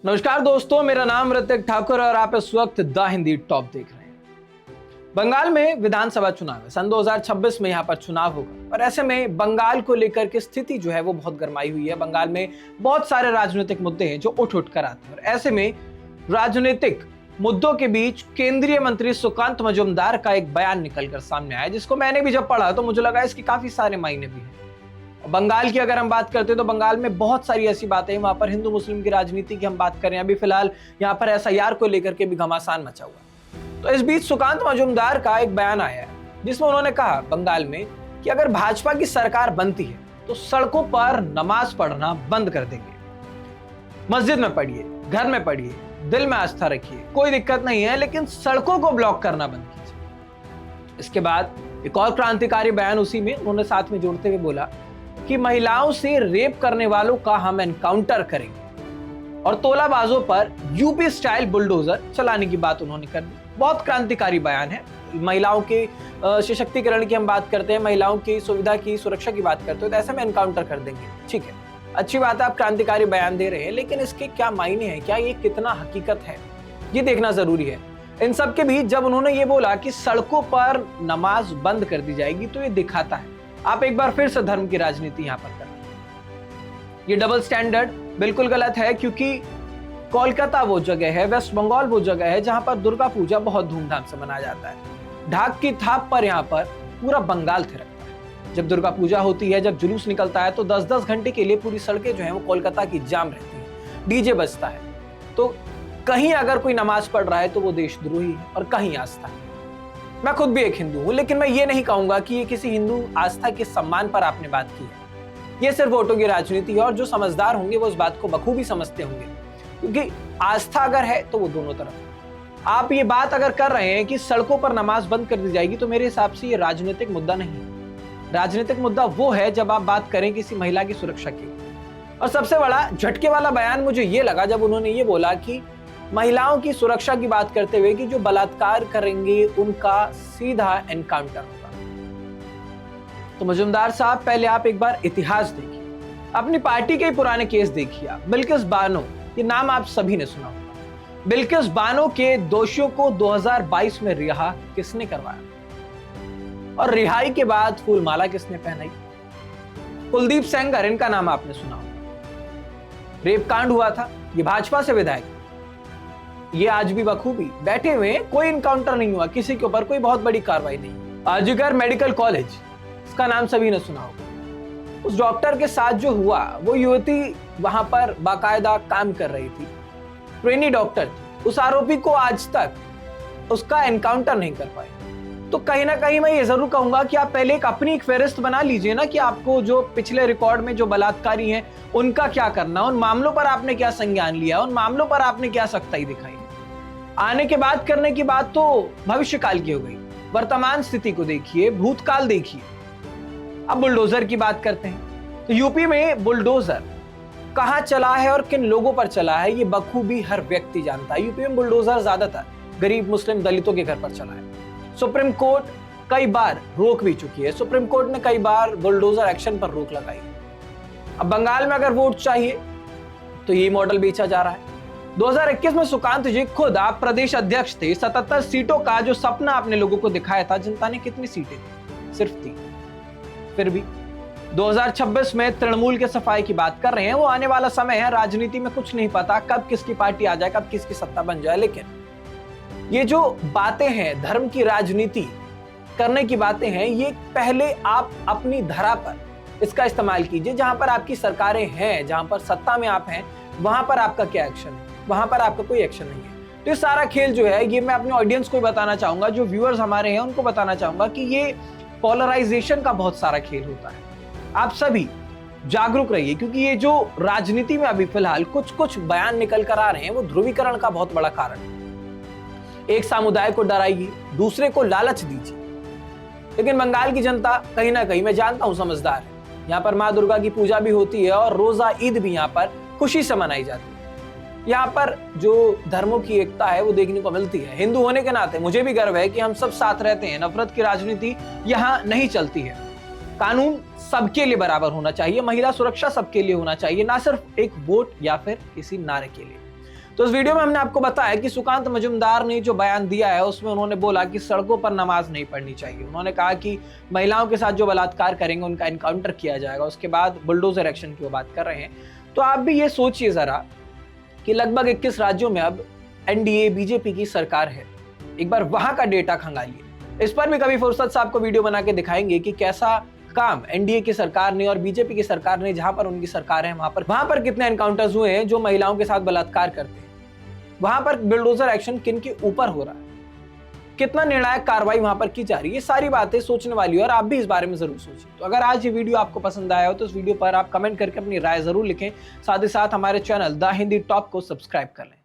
नमस्कार दोस्तों, मेरा नाम ऋतिक ठाकुर और आप इस वक्त द हिंदी टॉप देख रहे हैं। बंगाल में विधानसभा चुनाव है। सन 2026 में यहाँ पर चुनाव होगा और ऐसे में बंगाल को लेकर के स्थिति जो है वो बहुत गर्माई हुई है। बंगाल में बहुत सारे राजनीतिक मुद्दे हैं जो उठ कर आते हैं और ऐसे में राजनीतिक मुद्दों के बीच केंद्रीय मंत्री सुकांत मजूमदार का एक बयान निकलकर सामने आया, जिसको मैंने भी जब पढ़ा तो मुझे लगा इसके काफी सारे मायने भी हैं। बंगाल की अगर हम बात करते हैं तो बंगाल में बहुत सारी ऐसी बातें हैं, वहां पर हिंदू मुस्लिम की राजनीति की हम बात करें, अभी फिलहाल यहाँ पर एसआईआर को लेकर के भी घमासान मचा हुआ। तो इस बीच सुकांत मजूमदार का एक बयान आया है जिसमें उन्होंने कहा बंगाल में कि अगर भाजपा की सरकार बनती है तो सड़कों पर नमाज पढ़ना बंद कर देंगे। मस्जिद में पढ़िए, घर में पढ़िए, दिल में आस्था रखिए, कोई दिक्कत नहीं है, लेकिन सड़कों को ब्लॉक करना बंद कीजिए। इसके बाद एक और क्रांतिकारी बयान उसी में उन्होंने साथ में जोड़ते हुए बोला कि महिलाओं से रेप करने वालों का हम एनकाउंटर करेंगे और तोलाबाजों पर यूपी स्टाइल बुलडोजर चलाने की बात उन्होंने कर दी। बहुत क्रांतिकारी बयान है। महिलाओं के सशक्तिकरण की हम बात करते हैं, महिलाओं की सुविधा की, सुरक्षा की बात करते हो तो ऐसे में एनकाउंटर कर देंगे। ठीक है, अच्छी बात है, आप क्रांतिकारी बयान दे रहे हैं, लेकिन इसके क्या मायने हैं, क्या ये कितना हकीकत है, ये देखना जरूरी है। इन सब के बीच जब उन्होंने ये बोला कि सड़कों पर नमाज बंद कर दी जाएगी तो ये दिखाता है आप एक बार फिर से धर्म की राजनीति यहां पर कर रहे हैं। ये डबल स्टैंडर्ड बिल्कुल गलत है, क्योंकि कोलकाता वो जगह है, वेस्ट बंगाल वो जगह है जहां पर दुर्गा पूजा बहुत धूमधाम से मनाया जाता है। ढाक की थाप पर यहां पर पूरा बंगाल थिरकता है। जब दुर्गा पूजा होती है, जब जुलूस निकलता है तो 10-10 घंटे के लिए पूरी सड़कें जो है वो कोलकाता की जाम रहती है, डीजे बजता है। तो कहीं अगर कोई नमाज पढ़ रहा है तो वो देशद्रोही है और कहीं आस्था है। मैं खुद भी एक हिंदू हूं, लेकिन मैं ये नहीं कहूंगा कि ये किसी हिंदू आस्था के सम्मान पर आपने बात की है। ये सिर्फ वोटों की राजनीति है और जो समझदार होंगे वो इस बात को बखूबी समझते होंगे, क्योंकि आस्था अगर है तो वो दोनों तरफ। आप ये बात अगर कर रहे हैं कि सड़कों पर नमाज बंद कर दी जाएगी, तो मेरे हिसाब से ये राजनीतिक मुद्दा नहीं है। राजनीतिक मुद्दा वो है जब आप बात करें किसी महिला की सुरक्षा की। और सबसे बड़ा झटके वाला बयान मुझे ये लगा जब उन्होंने ये बोला कि महिलाओं की सुरक्षा की बात करते हुए कि जो बलात्कार करेंगे उनका सीधा एनकाउंटर होगा। तो मजूमदार साहब, पहले आप एक बार इतिहास देखिए, अपनी पार्टी के पुराने केस देखिए। बिल्किस बानो, ये नाम आप सभी ने सुना होगा। बिल्किस बानो के दोषियों को 2022 में रिहा किसने करवाया और रिहाई के बाद फूलमाला किसने पहनाई? कुलदीप सेंगर, इनका नाम आपने सुना होगा। रेप कांड हुआ था, ये भाजपा से विधायक, ये आज भी बखूबी बैठे हुए, कोई इनकाउंटर नहीं हुआ, किसी के ऊपर कोई बहुत बड़ी कार्रवाई नहीं। अजगर मेडिकल कॉलेज, इसका नाम सभी ने सुना होगा। उस डॉक्टर के साथ जो हुआ, वो युवती वहां पर बाकायदा काम कर रही थी, ट्रेनी डॉक्टर थी। उस आरोपी को आज तक उसका एनकाउंटर नहीं कर पाए। तो कहीं ना कहीं मैं ये जरूर कहूंगा कि आप पहले अपनी एक फेहरिस्त बना लीजिए ना, कि आपको जो पिछले रिकॉर्ड में जो बलात्कारी हैं उनका क्या करना, उन मामलों पर आपने क्या संज्ञान लिया, उन मामलों पर आपने क्या सख्ताई दिखाई। आने के बाद करने की बात तो भविष्यकाल की हो गई, वर्तमान स्थिति को देखिए, भूतकाल देखिए। अब बुलडोजर की बात करते हैं तो यूपी में बुलडोजर कहां चला है और किन लोगों पर चला है ये बखूबी हर व्यक्ति जानता है। यूपी में बुलडोजर ज्यादातर गरीब मुस्लिम दलितों के घर पर चला है। सुप्रीम कोर्ट कई बार रोक भी चुकी है, सुप्रीम कोर्ट ने कई बार बुलडोजर एक्शन पर रोक लगाई है। अब बंगाल में अगर वोट चाहिए तो ये मॉडल बेचा जा रहा है। 2021 में सुकांत जी खुद आप प्रदेश अध्यक्ष थे। 77 सीटों का जो सपना आपने लोगों को दिखाया था, जनता ने कितनी सीटें दी? सिर्फ 3। फिर भी 2026 में तृणमूल के सफाई की बात कर रहे हैं। वो आने वाला समय है, राजनीति में कुछ नहीं पता कब किसकी पार्टी आ जाए, कब किसकी सत्ता बन जाए, लेकिन ये जो बातें हैं, धर्म की राजनीति करने की बातें हैं, ये पहले आप अपनी धरा पर इसका इस्तेमाल कीजिए। जहां पर आपकी सरकारें हैं, जहां पर सत्ता में आप हैं, वहां पर आपका क्या एक्शन है? वहां पर आपका कोई एक्शन नहीं है। तो ये सारा खेल जो है, ये मैं अपने ऑडियंस को बताना चाहूंगा, जो व्यूअर्स हमारे हैं उनको बताना चाहूंगा कि ये पोलराइजेशन का बहुत सारा खेल होता है। आप सभी जागरूक रहिए, क्योंकि ये जो राजनीति में अभी फिलहाल कुछ कुछ बयान निकल कर आ रहे हैं, वो ध्रुवीकरण का बहुत बड़ा कारण है। एक समुदाय को डराइए, दूसरे को लालच दीजिए। लेकिन बंगाल की जनता कहीं ना कहीं, मैं जानता हूं, समझदार है। यहाँ पर माँ दुर्गा की पूजा भी होती है और रोजा ईद भी यहाँ पर खुशी से मनाई जाती है। यहाँ पर जो धर्मों की एकता है वो देखने को मिलती है। हिंदू होने के नाते मुझे भी गर्व है कि हम सब साथ रहते हैं। नफरत की राजनीति यहाँ नहीं चलती है। कानून सबके लिए बराबर होना चाहिए, महिला सुरक्षा सबके लिए होना चाहिए, ना सिर्फ एक वोट या फिर किसी नारे के लिए। तो इस वीडियो में हमने आपको बताया कि सुकांत मजुमदार ने जो बयान दिया है उसमें उन्होंने बोला कि सड़कों पर नमाज नहीं पढ़नी चाहिए। उन्होंने कहा कि महिलाओं के साथ जो बलात्कार करेंगे उनका एनकाउंटर किया जाएगा। उसके बाद बुलडोजर एक्शन की वो बात कर रहे हैं। तो आप भी ये सोचिए जरा कि लगभग 21 राज्यों में अब एनडीए बीजेपी की सरकार है। एक बार वहां का डेटा खंगालिए। इस पर भी कभी फुर्सत से आपको वीडियो बना के दिखाएंगे कि कैसा काम एनडीए की सरकार ने और बीजेपी की सरकार ने, जहां पर उनकी सरकार है वहां पर कितने एनकाउंटर्स हुए हैं जो महिलाओं के साथ बलात्कार करते हैं, वहां पर बुलडोजर एक्शन किन के ऊपर हो रहा है, कितना निर्णायक कार्रवाई वहां पर की जा रही है। ये सारी बातें सोचने वाली है और आप भी इस बारे में जरूर सोचिए। तो अगर आज ये वीडियो आपको पसंद आया हो तो इस वीडियो पर आप कमेंट करके अपनी राय जरूर लिखें। साथ ही साथ हमारे चैनल द हिंदी टॉप को सब्सक्राइब कर लें।